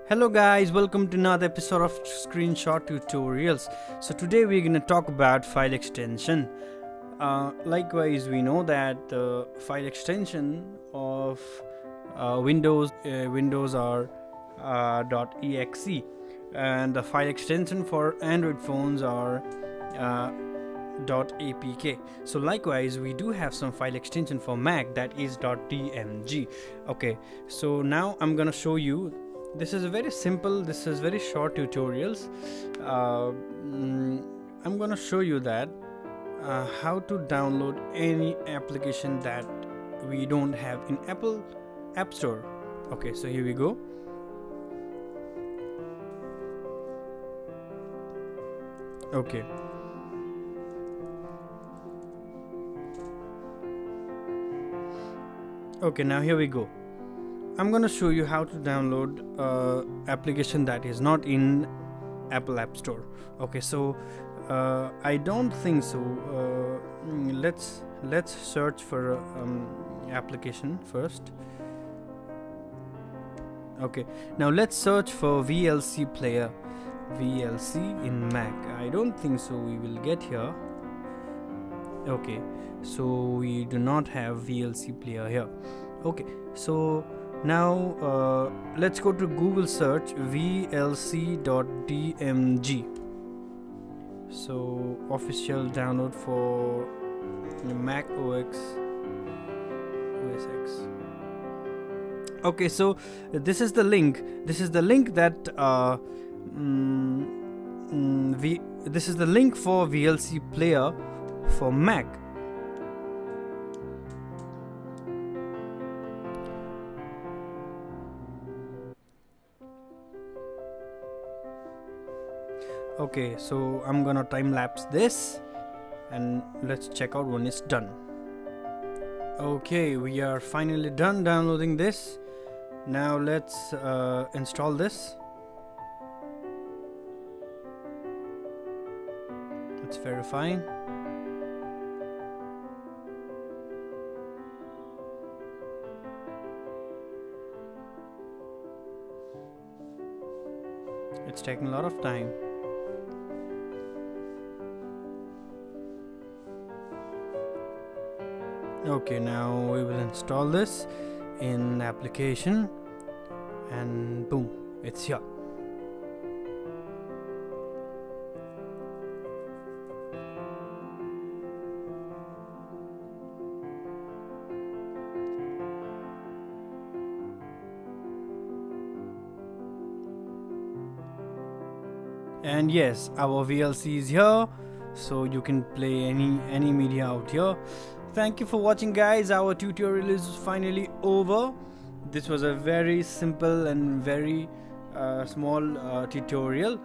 Hello guys, welcome to another episode of Screenshot Tutorials. So today we're going to talk about file extension. Likewise, we know that the file extension of Windows are .exe, and the file extension for Android phones are .apk. So likewise, we do have some file extension for Mac that is .dmg. Okay, so now I'm gonna show you. This is very simple, this is very short tutorials. I'm gonna show you that how to download any application that we don't have in Apple App Store. Okay, so here we go. Okay, now here we go. I'm gonna show you how to download application that is not in Apple App Store. Okay, so I don't think so. Let's search for application first. Okay, now let's search for VLC player. VLC in Mac. I don't think so we will get here. Okay, so we do not have VLC player here. Okay, so now let's go to Google search vlc.dmg. So official download for Mac OS X. Okay, so this is the link. This is the link that this is the link for VLC player for Mac. Okay, so I'm gonna time lapse this and let's check out when it's done. Okay, we are finally done downloading this. Now let's install this. Let's verify. It's taking a lot of time. Okay, now we will install this in application and boom, it's here. And yes, our VLC is here, so you can play any media out here. Thank you for watching, guys. Our tutorial is finally over. This was a very simple and very small tutorial.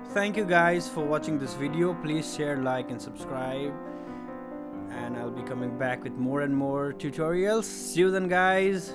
Thank you guys for watching this video. Please share, like and subscribe, and I'll be coming back with more and more tutorials. See you then, guys.